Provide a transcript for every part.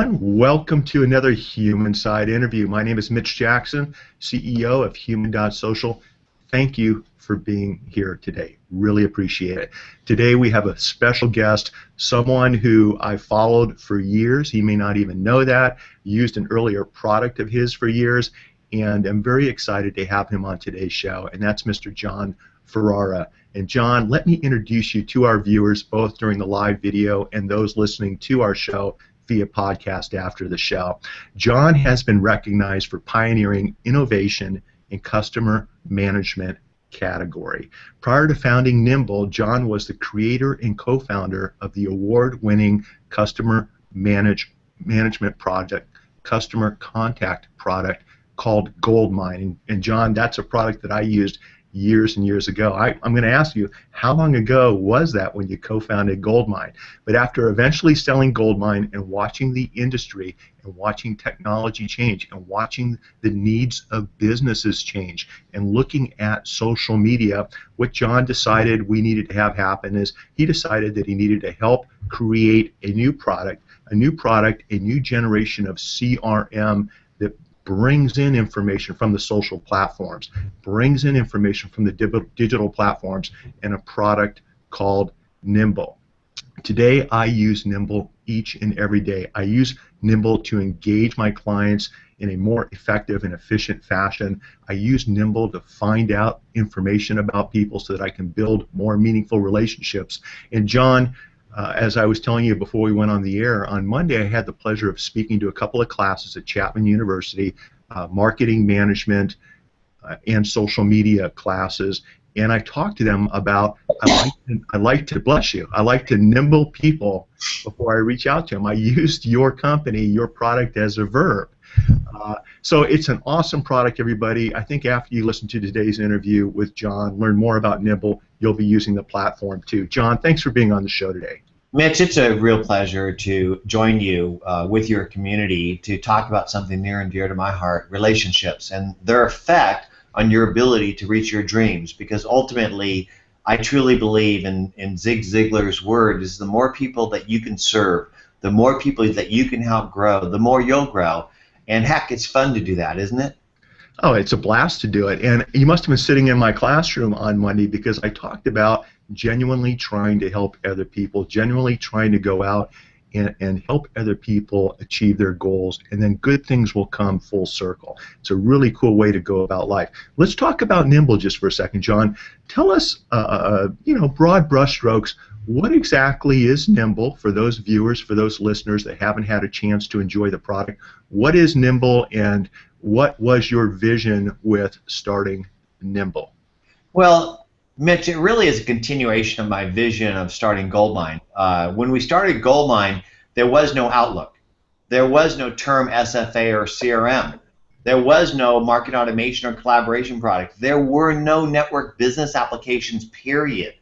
Welcome to another Human Side interview. My name is Mitch Jackson, CEO of Human.Social. Thank you for being here today. Really appreciate it. Today we have a special guest, someone who I followed for years. He may not even know that. Used an earlier product of his for years, and I'm very excited to have him on today's show, and that's Mr. Jon Ferrara. And Jon, let me introduce you to our viewers, both during the live video and those listening to our show via podcast after the show. Jon has been recognized for pioneering innovation in customer management category. Prior to founding Nimble, Jon was the creator and co-founder of the award-winning customer management project, customer contact product called GoldMine. And Jon, that's a product that I used years and years ago. I'm going to ask you, how long ago was that when you co-founded GoldMine? But after eventually selling GoldMine and watching the industry and watching technology change and watching the needs of businesses change and looking at social media, what Jon decided we needed to have happen is he decided that he needed to help create a new product, a new generation of CRM that brings in information from the social platforms, brings in information from the digital platforms, and a product called Nimble. Today, I use Nimble each and every day. I use Nimble to engage my clients in a more effective and efficient fashion. I use Nimble to find out information about people so that I can build more meaningful relationships. And Jon, as I was telling you before we went on the air, on Monday I had the pleasure of speaking to a couple of classes at Chapman University, marketing management and social media classes, and I talked to them about I like to Nimble people before I reach out to them. I used your company, your product as a verb. So it's an awesome product, everybody. I think after you listen to today's interview with Jon, learn more about Nimble, you'll be using the platform too. Jon, thanks for being on the show today. Mitch, it's a real pleasure to join you with your community to talk about something near and dear to my heart, relationships, and their effect on your ability to reach your dreams. Because ultimately, I truly believe in Zig Ziglar's word is the more people that you can serve, the more people that you can help grow, the more you'll grow. And heck, it's fun to do that, isn't it? Oh, it's a blast to do it. And you must have been sitting in my classroom on Monday because I talked about genuinely trying to help other people, genuinely trying to go out and help other people achieve their goals, and then good things will come full circle. It's a really cool way to go about life. Let's talk about Nimble just for a second, Jon. Tell us, broad brushstrokes, what exactly is Nimble for those viewers, for those listeners that haven't had a chance to enjoy the product? What is Nimble, and what was your vision with starting Nimble? Well, Mitch, it really is a continuation of my vision of starting GoldMine. When we started GoldMine, there was no Outlook. There was no term SFA or CRM. There was no market automation or collaboration product. There were no network business applications, period.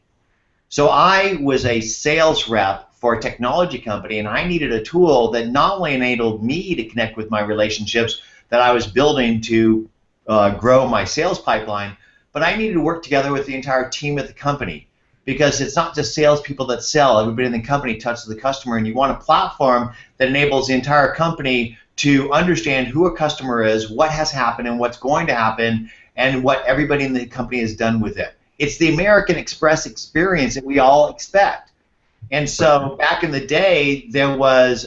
So I was a sales rep for a technology company, and I needed a tool that not only enabled me to connect with my relationships that I was building to grow my sales pipeline, but I needed to work together with the entire team at the company, because it's not just salespeople that sell. Everybody in the company touches the customer, and you want a platform that enables the entire company to understand who a customer is, what has happened and what's going to happen, and what everybody in the company has done with it. It's the American Express experience that we all expect. And so back in the day, there was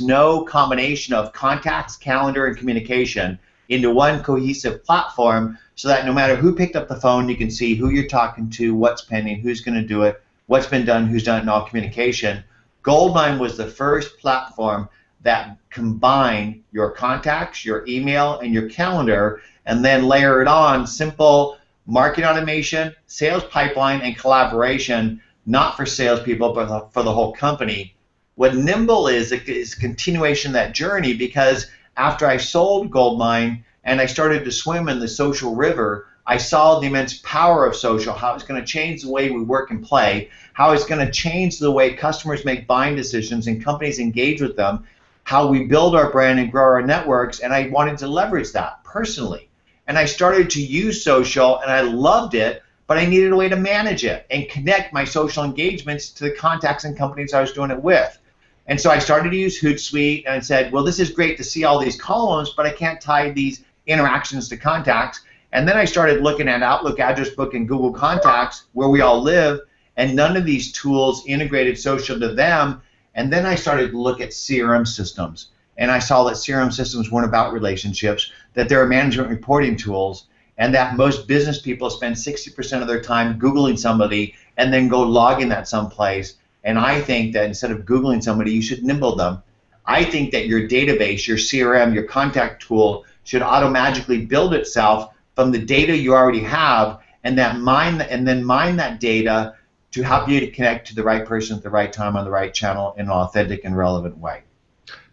no combination of contacts, calendar, and communication into one cohesive platform, so that no matter who picked up the phone, you can see who you're talking to, what's pending, who's going to do it, what's been done, who's done it in all communication. GoldMine was the first platform that combined your contacts, your email, and your calendar, and then layered on simple market automation, sales pipeline, and collaboration, not for salespeople, but for the whole company. What Nimble is a continuation of that journey, because after I sold GoldMine and I started to swim in the social river, I saw the immense power of social, how it's going to change the way we work and play, how it's going to change the way customers make buying decisions and companies engage with them, how we build our brand and grow our networks, and I wanted to leverage that personally. And I started to use social, and I loved it, but I needed a way to manage it and connect my social engagements to the contacts and companies I was doing it with. And so I started to use Hootsuite and said, well, this is great to see all these columns, but I can't tie these interactions to contacts. And then I started looking at Outlook, Address Book, and Google Contacts, where we all live, and none of these tools integrated social to them. And then I started to look at CRM systems. And I saw that CRM systems weren't about relationships, that there are management reporting tools, and that most business people spend 60% of their time Googling somebody and then go logging that someplace. And I think that instead of Googling somebody, you should Nimble them. I think that your database, your CRM, your contact tool should automatically build itself from the data you already have, and then mine that data to help you to connect to the right person at the right time on the right channel in an authentic and relevant way.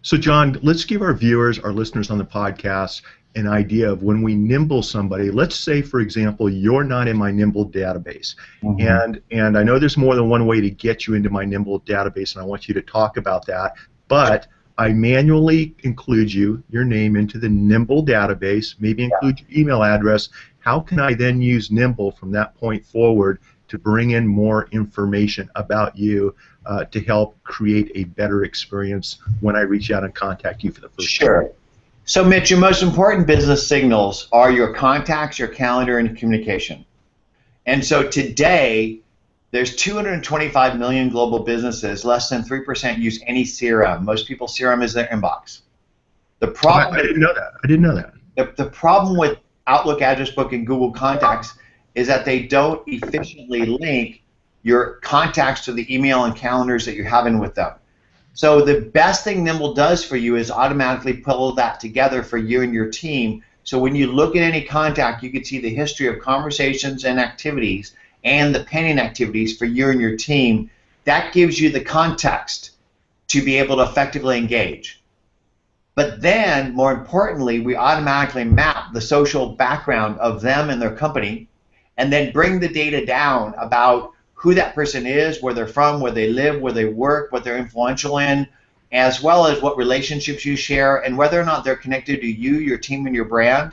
So Jon, let's give our viewers, our listeners on the podcast, an idea of when we Nimble somebody. Let's say, for example, you're not in my Nimble database, and I know there's more than one way to get you into my Nimble database, and I want you to talk about that, but I manually include your name into the Nimble database, maybe include your email address. How can I then use Nimble from that point forward to bring in more information about you to help create a better experience when I reach out and contact you for the first time? Sure. So, Mitch, your most important business signals are your contacts, your calendar, and communication. And so today, there's 225 million global businesses. Less than 3% use any CRM. Most people, CRM is their inbox. The problem, I didn't know that. I didn't know that. The problem with Outlook, Address Book, and Google Contacts is that they don't efficiently link your contacts to the email and calendars that you're having with them. So the best thing Nimble does for you is automatically pull that together for you and your team. So when you look at any contact, you can see the history of conversations and activities and the pending activities for you and your team. That gives you the context to be able to effectively engage. But then, more importantly, we automatically map the social background of them and their company, and then bring the data down about who that person is, where they're from, where they live, where they work, what they're influential in, as well as what relationships you share, and whether or not they're connected to you, your team, and your brand,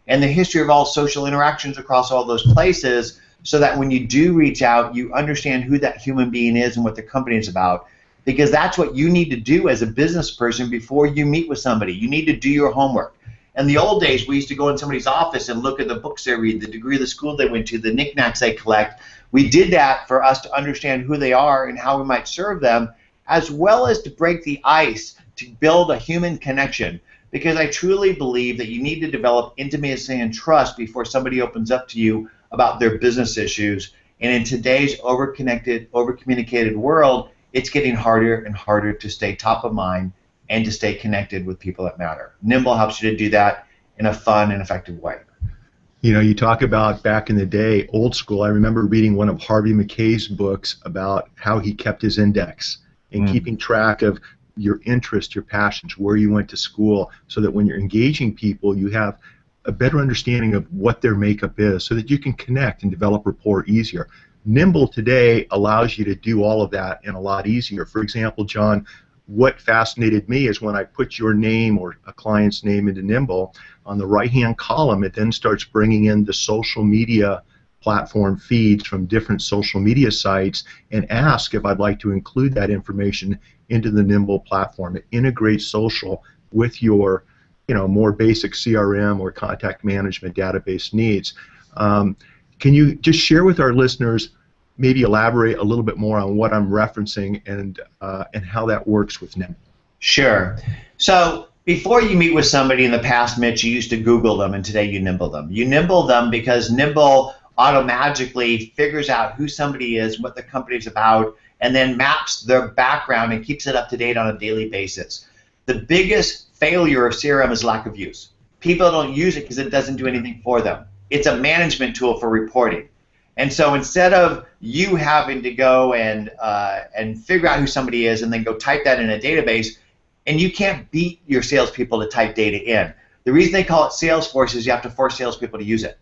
and the history of all social interactions across all those places, so that when you do reach out, you understand who that human being is and what the company is about. Because that's what you need to do as a business person before you meet with somebody. You need to do your homework. In the old days, we used to go in somebody's office and look at the books they read, the degree of the school they went to, the knickknacks they collect. We did that for us to understand who they are and how we might serve them, as well as to break the ice, to build a human connection. Because I truly believe that you need to develop intimacy and trust before somebody opens up to you about their business issues. And in today's over-connected, over-communicated world, it's getting harder and harder to stay top of mind and to stay connected with people that matter. Nimble helps you to do that in a fun and effective way. You know, you talk about back in the day, old school. I remember reading one of Harvey McKay's books about how he kept his index and keeping track of your interests, your passions, where you went to school, so that when you're engaging people, you have a better understanding of what their makeup is, so that you can connect and develop rapport easier. Nimble today allows you to do all of that and a lot easier. For example, Jon, what fascinated me is when I put your name or a client's name into Nimble, on the right-hand column, it then starts bringing in the social media platform feeds from different social media sites and ask if I'd like to include that information into the Nimble platform. It integrates social with your, more basic CRM or contact management database needs. Can you just share with our listeners, maybe elaborate a little bit more on what I'm referencing and how that works with Nimble? Sure. So before you meet with somebody in the past, Mitch, you used to Google them, and today you Nimble them. You Nimble them because Nimble automatically figures out who somebody is, what the company's about, and then maps their background and keeps it up to date on a daily basis. The biggest failure of CRM is lack of use. People don't use it because it doesn't do anything for them. It's a management tool for reporting. And so instead of you having to go and figure out who somebody is and then go type that in a database, and you can't beat your salespeople to type data in. The reason they call it Salesforce is you have to force salespeople to use it.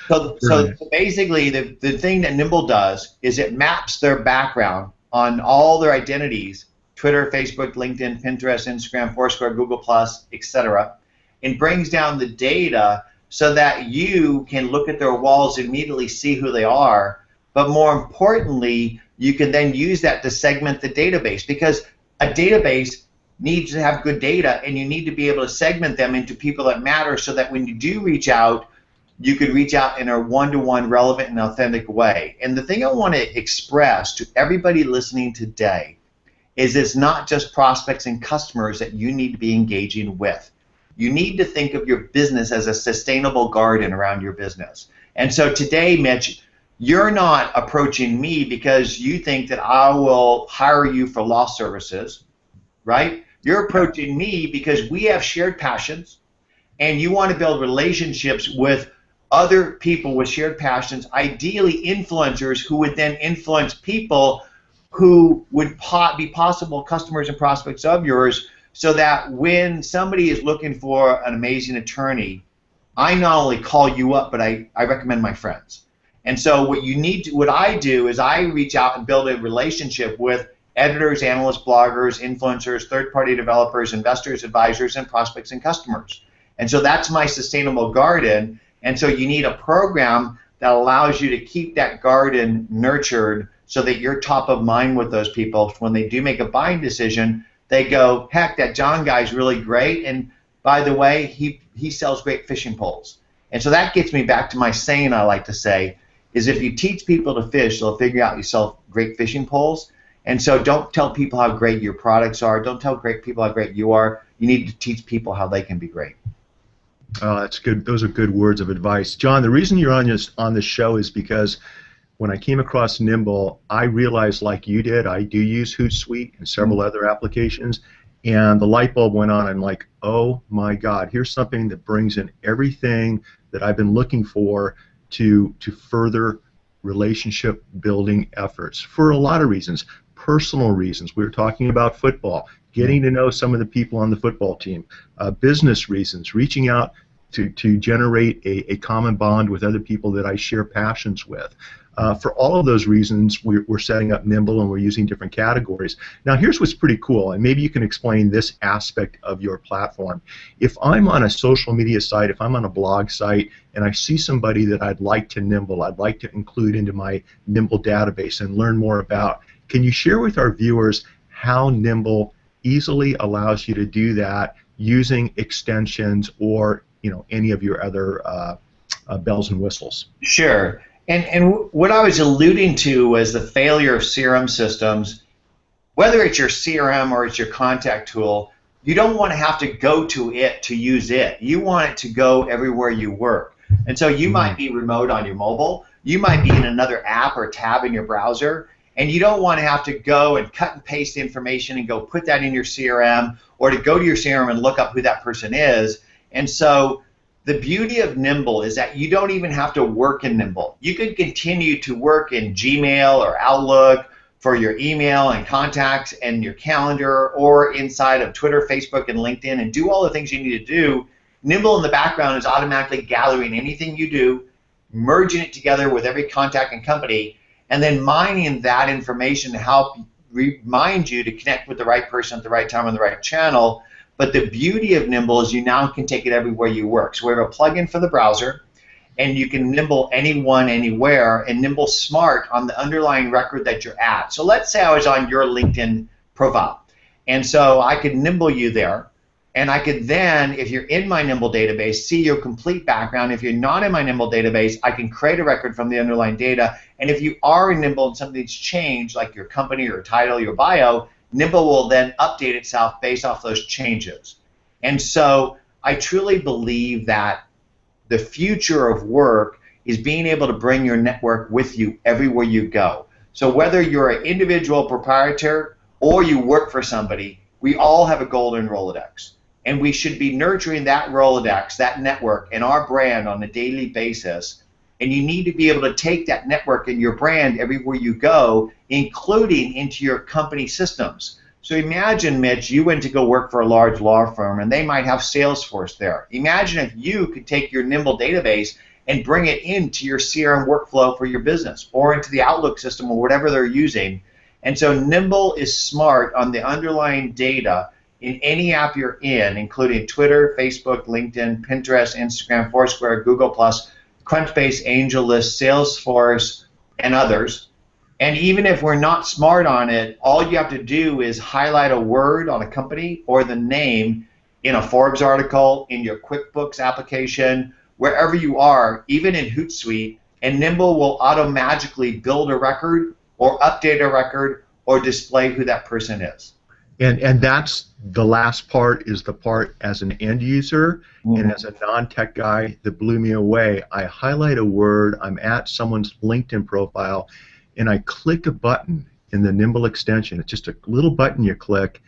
So basically, the thing that Nimble does is it maps their background on all their identities, Twitter, Facebook, LinkedIn, Pinterest, Instagram, Foursquare, Google+, etc., and brings down the data so that you can look at their walls and immediately see who they are, but more importantly, you can then use that to segment the database, because a database needs to have good data, and you need to be able to segment them into people that matter, so that when you do reach out, you could reach out in a one-to-one relevant and authentic way. And the thing I want to express to everybody listening today is it's not just prospects and customers that you need to be engaging with. You need to think of your business as a sustainable garden around your business. And so today, Mitch, you're not approaching me because you think that I will hire you for law services, right? You're approaching me because we have shared passions, and you want to build relationships with other people with shared passions, ideally influencers who would then influence people who would be possible customers and prospects of yours, so that when somebody is looking for an amazing attorney, I not only call you up, but I recommend my friends. And so what I do is I reach out and build a relationship with editors, analysts, bloggers, influencers, third-party developers, investors, advisors, and prospects and customers. And so that's my sustainable garden. And so you need a program that allows you to keep that garden nurtured, so that you're top of mind with those people. When they do make a buying decision, they go, heck, that John guy's really great, and by the way, he sells great fishing poles. And so that gets me back to my saying I like to say, is if you teach people to fish, they'll figure out you sell great fishing poles. And so don't tell people how great your products are. Don't tell people how great you are. You need to teach people how they can be great. Oh, that's good. Those are good words of advice. John, the reason you're on this show is because when I came across Nimble, I realized, like you did, I do use Hootsuite and several other applications, and the light bulb went on. I'm like, oh my God, here's something that brings in everything that I've been looking for to further relationship building efforts for a lot of reasons. Personal reasons. We were talking about football, getting to know some of the people on the football team. Business reasons, reaching out to generate a common bond with other people that I share passions with. For all of those reasons, we're setting up Nimble, and we're using different categories. Now, here's what's pretty cool, and maybe you can explain this aspect of your platform. If I'm on a social media site, if I'm on a blog site, and I see somebody that I'd like to Nimble, I'd like to include into my Nimble database and learn more about, can you share with our viewers how Nimble easily allows you to do that using extensions or any of your other bells and whistles? Sure. And what I was alluding to was the failure of CRM systems. Whether it's your CRM or it's your contact tool, you don't want to have to go to it to use it. You want it to go everywhere you work. And so you might be remote on your mobile. You might be in another app or tab in your browser, and you don't want to have to go and cut and paste the information and go put that in your CRM, or to go to your CRM and look up who that person is. And so the beauty of Nimble is that you don't even have to work in Nimble. You could continue to work in Gmail or Outlook for your email and contacts and your calendar, or inside of Twitter, Facebook, and LinkedIn, and do all the things you need to do. Nimble in the background is automatically gathering anything you do, merging it together with every contact and company, and then mining that information to help remind you to connect with the right person at the right time on the right channel. But the beauty of Nimble is you now can take it everywhere you work. So we have a plugin for the browser, and you can Nimble anyone, anywhere, and Nimble Smart on the underlying record that you're at. So let's say I was on your LinkedIn profile, and so I could Nimble you there, and I could then, if you're in my Nimble database, see your complete background. If you're not in my Nimble database, I can create a record from the underlying data, and if you are in Nimble and something's changed, like your company, your title, your bio, Nimble will then update itself based off those changes. And so I truly believe that the future of work is being able to bring your network with you everywhere you go. So whether you're an individual proprietor or you work for somebody, we all have a golden Rolodex. And we should be nurturing that Rolodex, that network, and our brand on a daily basis. And you need to be able to take that network and your brand everywhere you go, including into your company systems. So imagine, Mitch, you went to go work for a large law firm, and they might have Salesforce there. Imagine if you could take your Nimble database and bring it into your CRM workflow for your business, or into the Outlook system, or whatever they're using. And so Nimble is smart on the underlying data in any app you're in, including Twitter, Facebook, LinkedIn, Pinterest, Instagram, Foursquare, Google+, Crunchbase, AngelList, Salesforce, and others. And even if we're not smart on it, all you have to do is highlight a word on a company or the name in a Forbes article, in your QuickBooks application, wherever you are, even in Hootsuite, and Nimble will automatically build a record or update a record or display who that person is. And that's the last part, is the part as an end user and as a non-tech guy that blew me away. I highlight a word, I'm at someone's LinkedIn profile, and I click a button in the Nimble extension. It's just a little button you click,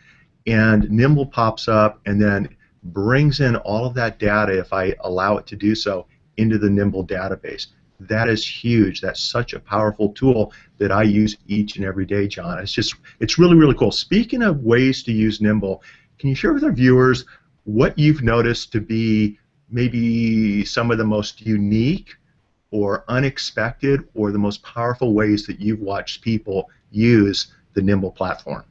and Nimble pops up and then brings in all of that data, if I allow it to do so, into the Nimble database. That is huge. That's such a powerful tool that I use each and every day, John. It's really, really cool. Speaking of ways to use Nimble, can you share with our viewers what you've noticed to be maybe some of the most unique or unexpected or the most powerful ways that you've watched people use the Nimble platform?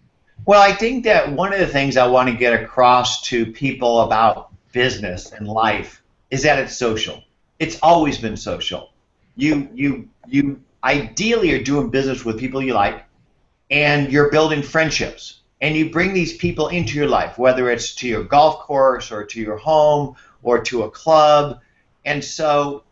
Well, I think that one of the things I want to get across to people about business and life is that it's social. It's always been social. You ideally are doing business with people you like, and you're building friendships, and you bring these people into your life, whether it's to your golf course or to your home or to a club. And so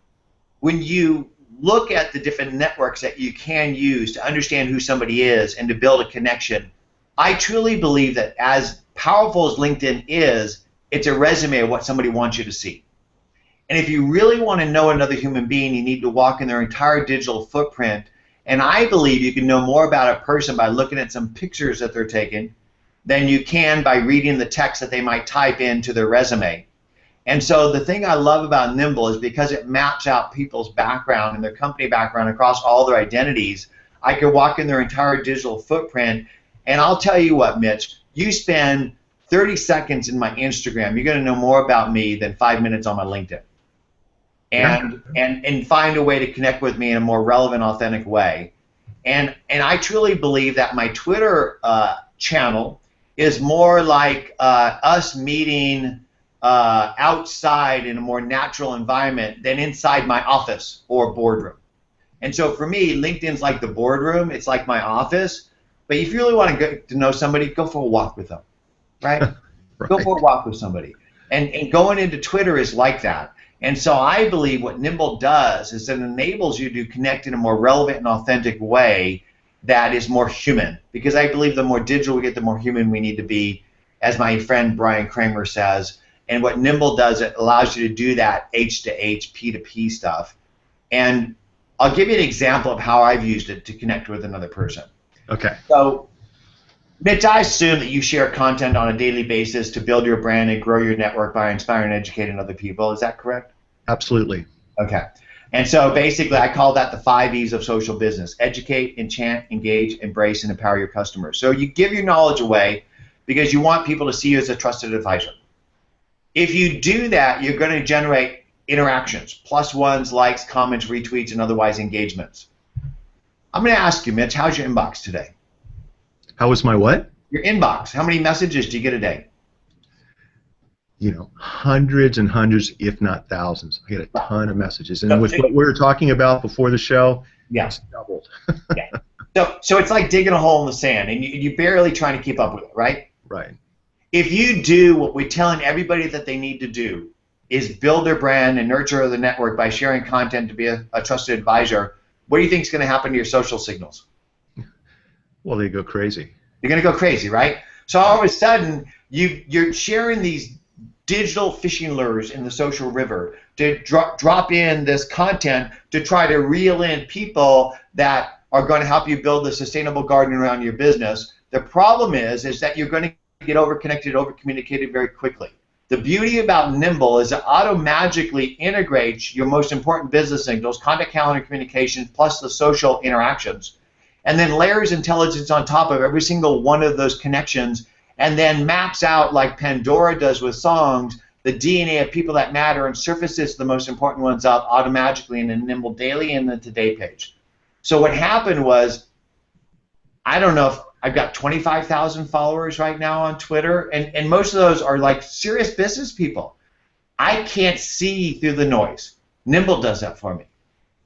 when you look at the different networks that you can use to understand who somebody is and to build a connection, I truly believe that as powerful as LinkedIn is, it's a resume of what somebody wants you to see. And if you really want to know another human being, you need to walk in their entire digital footprint. And I believe you can know more about a person by looking at some pictures that they're taking than you can by reading the text that they might type into their resume. And so the thing I love about Nimble is because it maps out people's background and their company background across all their identities, I can walk in their entire digital footprint. And I'll tell you what, Mitch, you spend 30 seconds in my Instagram, you're going to know more about me than 5 minutes on my LinkedIn. And find a way to connect with me in a more relevant, authentic way. And I truly believe that my Twitter channel is more like us meeting outside in a more natural environment than inside my office or boardroom. And so for me, LinkedIn's like the boardroom. It's like my office. But if you really want to get to know somebody, go for a walk with them, right? Right. Go for a walk with somebody. And going into Twitter is like that. And so I believe what Nimble does is it enables you to connect in a more relevant and authentic way that is more human. Because I believe the more digital we get, the more human we need to be, as my friend Brian Kramer says. And what Nimble does, it allows you to do that H to H, P to P stuff. And I'll give you an example of how I've used it to connect with another person. Okay. So, Mitch, I assume that you share content on a daily basis to build your brand and grow your network by inspiring and educating other people. Is that correct? Absolutely. Okay. And so basically I call that the 5 E's of social business: educate, enchant, engage, embrace, and empower your customers. So you give your knowledge away because you want people to see you as a trusted advisor. If you do that, you're going to generate interactions, plus ones, likes, comments, retweets, and otherwise engagements. I'm going to ask you, Mitch, how's your inbox today? How was my what? Your inbox. How many messages do you get a day? You know, hundreds and hundreds, if not thousands. I get a ton of messages. And with what we were talking about before the show, it's doubled. Yeah. So it's like digging a hole in the sand, and you're barely trying to keep up with it, right? Right. If you do what we're telling everybody that they need to do, is build their brand and nurture the network by sharing content to be a trusted advisor, what do you think is going to happen to your social signals? Well, they go crazy. You're going to go crazy, right? So all of a sudden, you're sharing these digital fishing lures in the social river to drop in this content to try to reel in people that are going to help you build a sustainable garden around your business. The problem is that you're going to get over-connected, over-communicated very quickly. The beauty about Nimble is it auto-magically integrates your most important business signals, content, calendar, communication, plus the social interactions, and then layers intelligence on top of every single one of those connections, and then maps out, like Pandora does with songs, the DNA of people that matter and surfaces the most important ones up automatically in the Nimble Daily and the Today page. So what happened was, I don't know if I've got 25,000 followers right now on Twitter, and most of those are like serious business people. I can't see through the noise. Nimble does that for me.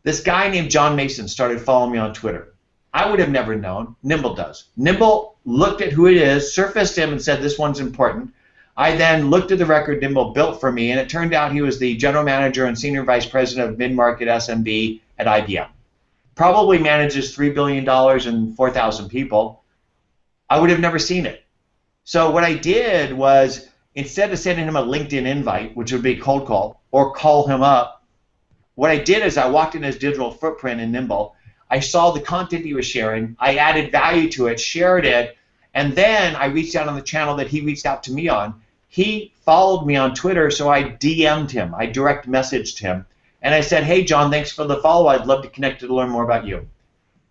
This guy named John Mason started following me on Twitter. I would have never known. Nimble does. Nimble looked at who it is, surfaced him, and said, this one's important. I then looked at the record Nimble built for me, and it turned out he was the general manager and senior vice president of mid-market SMB at IBM. Probably manages $3 billion and 4,000 people. I would have never seen it. So what I did was, instead of sending him a LinkedIn invite, which would be a cold call, or call him up, what I did is I walked in his digital footprint in Nimble. I saw the content he was sharing. I added value to it, shared it, and then I reached out on the channel that he reached out to me on. He followed me on Twitter, so I DM'd him. I direct messaged him. And I said, hey, John, thanks for the follow. I'd love to connect to learn more about you.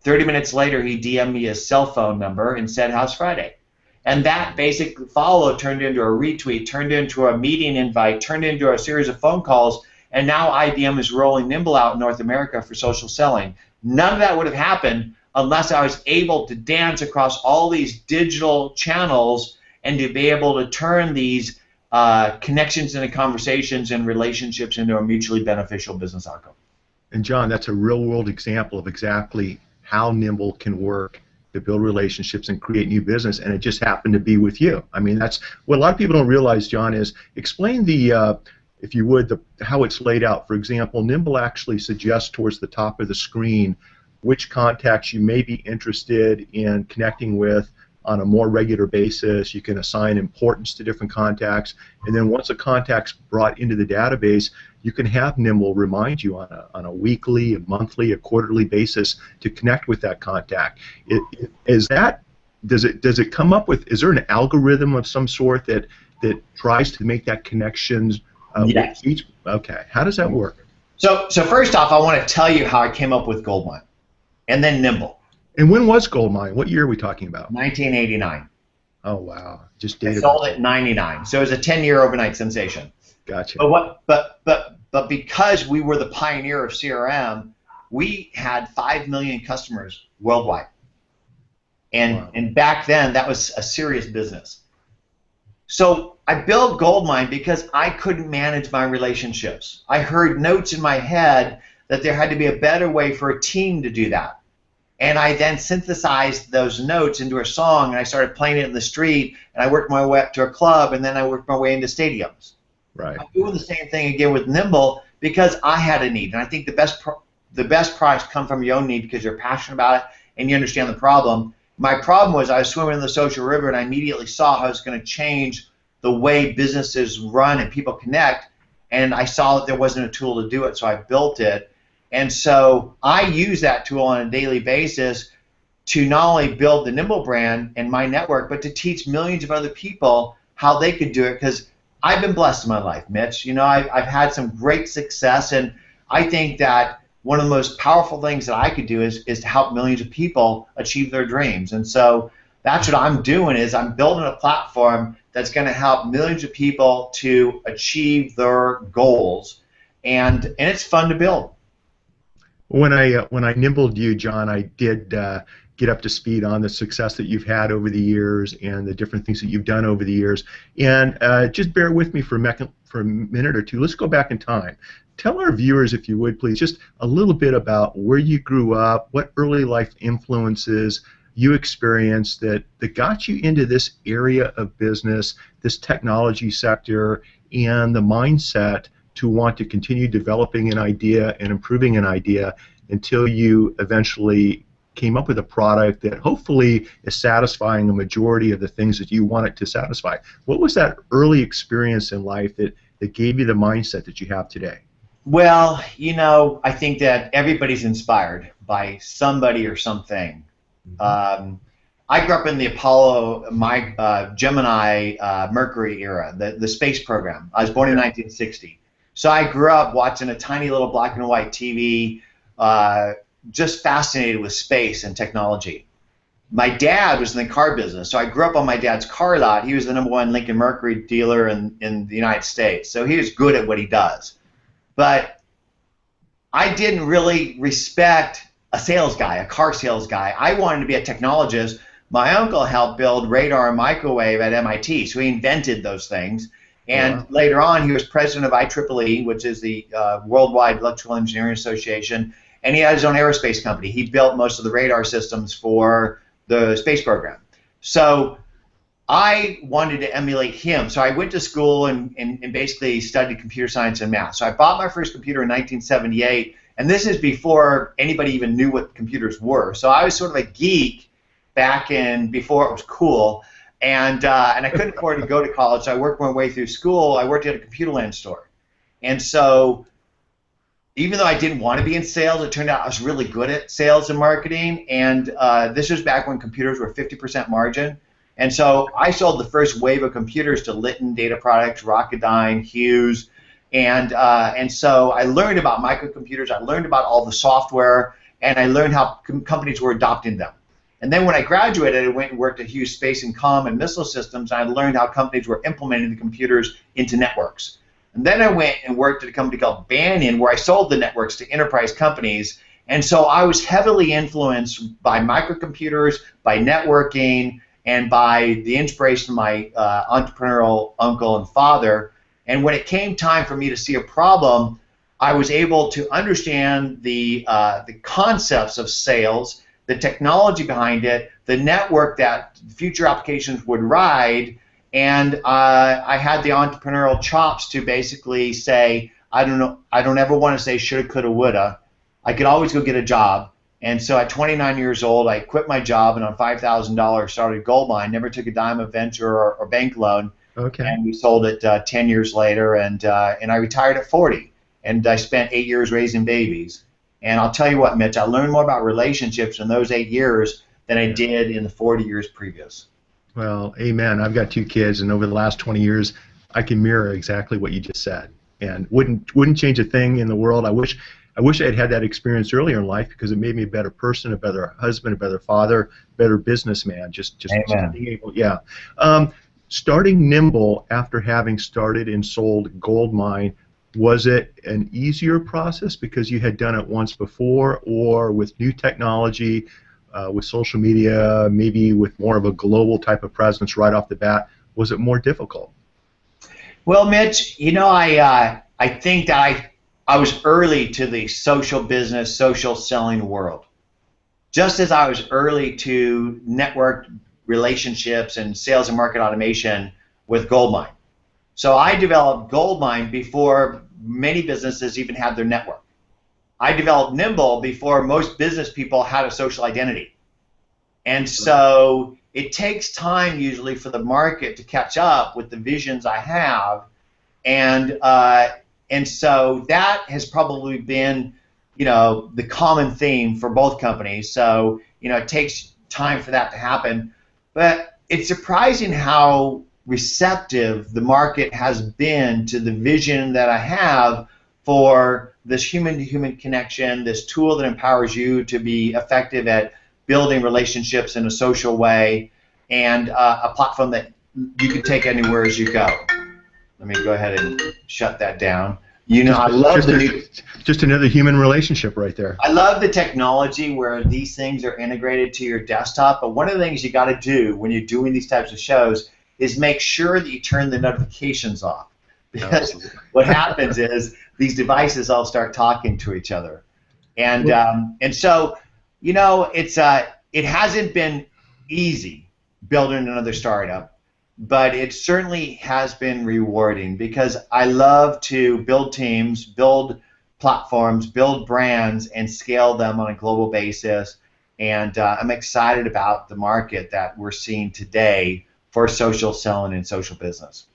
30 minutes later, he DM'd me his cell phone number and said, how's Friday? And that basic follow turned into a retweet, turned into a meeting invite, turned into a series of phone calls, and now IBM is rolling Nimble out in North America for social selling. None of that would have happened unless I was able to dance across all these digital channels and to be able to turn these connections into conversations and relationships into a mutually beneficial business outcome. And John, that's a real-world example of exactly how Nimble can work to build relationships and create new business, and it just happened to be with you. I mean, that's what a lot of people don't realize, John, is explain the, if you would, how it's laid out. For example, Nimble actually suggests towards the top of the screen which contacts you may be interested in connecting with on a more regular basis. You can assign importance to different contacts, and then once a contact's brought into the database, you can have Nimble remind you on a weekly, a monthly, a quarterly basis to connect with that contact. Does it come up with, is there an algorithm of some sort that tries to make that connections yes. with each? Okay, how does that work? So first off, I want to tell you how I came up with GoldMine, and then Nimble. And when was GoldMine? What year are we talking about? 1989. Oh wow, just I dated. sold it in 99. So it was a 10-year overnight sensation. Gotcha. But because we were the pioneer of CRM, we had 5 million customers worldwide. And back then, that was a serious business. So I built GoldMine because I couldn't manage my relationships. I heard notes in my head that there had to be a better way for a team to do that. And I then synthesized those notes into a song, and I started playing it in the street, and I worked my way up to a club, and then I worked my way into stadiums. Right. I'm doing the same thing again with Nimble because I had a need, and I think the best products come from your own need because you're passionate about it and you understand the problem. My problem was I was swimming in the social river, and I immediately saw how I was going to change the way businesses run and people connect, and I saw that there wasn't a tool to do it, so I built it. And so I use that tool on a daily basis to not only build the Nimble brand and my network, but to teach millions of other people how they could do it, because I've been blessed in my life, Mitch. You know, I've had some great success, and I think that one of the most powerful things that I could do is to help millions of people achieve their dreams. And so that's what I'm doing, is I'm building a platform that's going to help millions of people to achieve their goals, and it's fun to build. When I nimbled you, John, I did get up to speed on the success that you've had over the years and the different things that you've done over the years. And just bear with me for a minute or two. Let's go back in time. Tell our viewers, if you would, please, just a little bit about where you grew up, what early life influences you experienced that got you into this area of business, this technology sector, and the mindset to want to continue developing an idea and improving an idea until you eventually came up with a product that hopefully is satisfying a majority of the things that you want it to satisfy. What was that early experience in life that gave you the mindset that you have today? Well, you know, I think that everybody's inspired by somebody or something. I grew up in the Apollo, Gemini, Mercury era, the space program. I was born in 1960. So I grew up watching a tiny little black and white TV, just fascinated with space and technology. My dad was in the car business, so I grew up on my dad's car lot. He was the #1 Lincoln Mercury dealer in the United States, so he was good at what he does. But I didn't really respect a sales guy, a car sales guy. I wanted to be a technologist. My uncle helped build radar and microwave at MIT, so he invented those things. And later on, he was president of IEEE, which is the Worldwide Electrical Engineering Association, and he had his own aerospace company. He built most of the radar systems for the space program. So I wanted to emulate him. So I went to school and basically studied computer science and math. So I bought my first computer in 1978, and this is before anybody even knew what computers were. So I was sort of a geek back in before it was cool, and I couldn't afford to go to college, so I worked my way through school. I worked at a Computerland store. And so even though I didn't want to be in sales, it turned out I was really good at sales and marketing, and this was back when computers were 50% margin. And so I sold the first wave of computers to Litton Data Products, Rocketdyne, Hughes, and so I learned about microcomputers, I learned about all the software, and I learned how companies were adopting them. And then when I graduated, I went and worked at Hughes Space and Comm and Missile Systems, and I learned how companies were implementing the computers into networks. And then I went and worked at a company called Banyan, where I sold the networks to enterprise companies. And so I was heavily influenced by microcomputers, by networking, and by the inspiration of my entrepreneurial uncle and father. And when it came time for me to see a problem, I was able to understand the concepts of sales, the technology behind it, the network that future applications would ride, and I had the entrepreneurial chops to basically say, I don't ever want to say shoulda, coulda, woulda. I could always go get a job. And so at 29 years old, I quit my job and on $5,000 started GoldMine. Never took a dime of venture or bank loan. Okay. And we sold it 10 years later, and I retired at 40. And I spent 8 years raising babies. And I'll tell you what, Mitch, I learned more about relationships in those 8 years than I did in the 40 years previous. Well, amen. I've got 2 kids, and over the last 20 years, I can mirror exactly what you just said, and wouldn't change a thing in the world. I wish I had had that experience earlier in life, because it made me a better person, a better husband, a better father, better businessman. Just being able, yeah. Starting Nimble after having started and sold GoldMine, was it an easier process because you had done it once before, or with new technology, with social media, maybe with more of a global type of presence right off the bat, was it more difficult? Well, Mitch, you know, I think that I was early to the social business, social selling world. Just as I was early to network relationships and sales and market automation with GoldMine. So I developed GoldMine before many businesses even had their network. I developed Nimble before most business people had a social identity. And so it takes time usually for the market to catch up with the visions I have, and so that has probably been, you know, the common theme for both companies. So, you know, it takes time for that to happen. But it's surprising how receptive the market has been to the vision that I have for this human-to-human connection, this tool that empowers you to be effective at building relationships in a social way, and a platform that you can take anywhere as you go. Let me go ahead and shut that down. You know, I love just another human relationship right there. I love the technology where these things are integrated to your desktop, but one of the things you got to do when you're doing these types of shows is make sure that you turn the notifications off, because what happens is these devices all start talking to each other, and so, you know, it hasn't been easy building another startup. But it certainly has been rewarding, because I love to build teams, build platforms, build brands, and scale them on a global basis. And I'm excited about the market that we're seeing today for social selling and social business.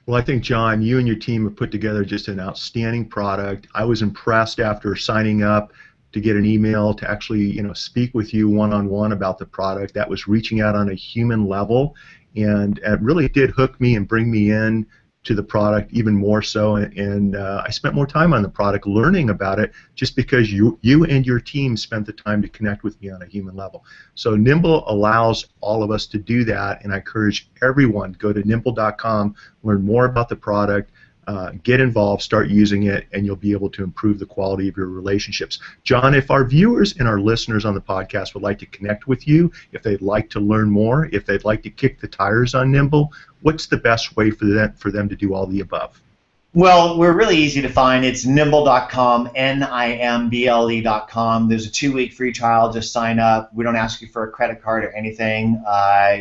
Well, I think, John, you and your team have put together just an outstanding product. I was impressed after signing up to get an email to actually, you know, speak with you one-on-one about the product. That was reaching out on a human level. And it really did hook me and bring me in to the product even more so, and I spent more time on the product learning about it, just because you and your team spent the time to connect with me on a human level. So Nimble allows all of us to do that, and I encourage everyone, go to nimble.com, learn more about the product, get involved, start using it, and you'll be able to improve the quality of your relationships. John, if our viewers and our listeners on the podcast would like to connect with you, if they'd like to learn more, if they'd like to kick the tires on Nimble, what's the best way for them to do all the above? Well, we're really easy to find. It's nimble.com, nimble.com. There's a 2-week free trial. Just sign up. We don't ask you for a credit card or anything.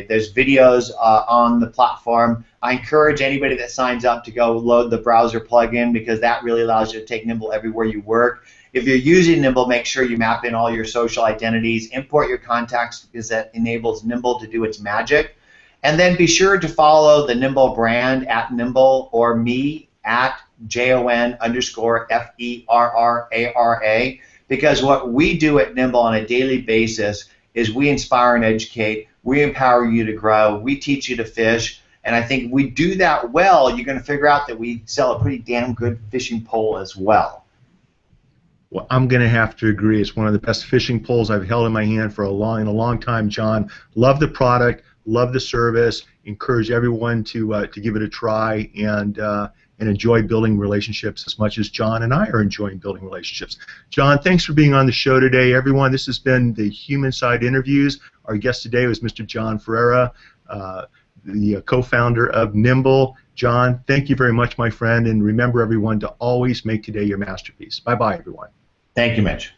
There's videos on the platform. I encourage anybody that signs up to go load the browser plugin because that really allows you to take Nimble everywhere you work. If you're using Nimble, make sure you map in all your social identities, import your contacts because that enables Nimble to do its magic. And then be sure to follow the Nimble brand at Nimble or me at JON_FERRARA, because what we do at Nimble on a daily basis is we inspire and educate, we empower you to grow, we teach you to fish, and I think if we do that well, you're going to figure out that we sell a pretty damn good fishing pole as well. Well, I'm going to have to agree. It's one of the best fishing poles I've held in my hand for a long time, John. Love the product, love the service, encourage everyone to give it a try, and enjoy building relationships as much as John and I are enjoying building relationships. John, thanks for being on the show today, everyone. This has been the Human Side Interviews. Our guest today was Mr. Jon Ferrara, the co-founder of Nimble. John, thank you very much, my friend, and remember, everyone, to always make today your masterpiece. Bye-bye, everyone. Thank you, Mitch.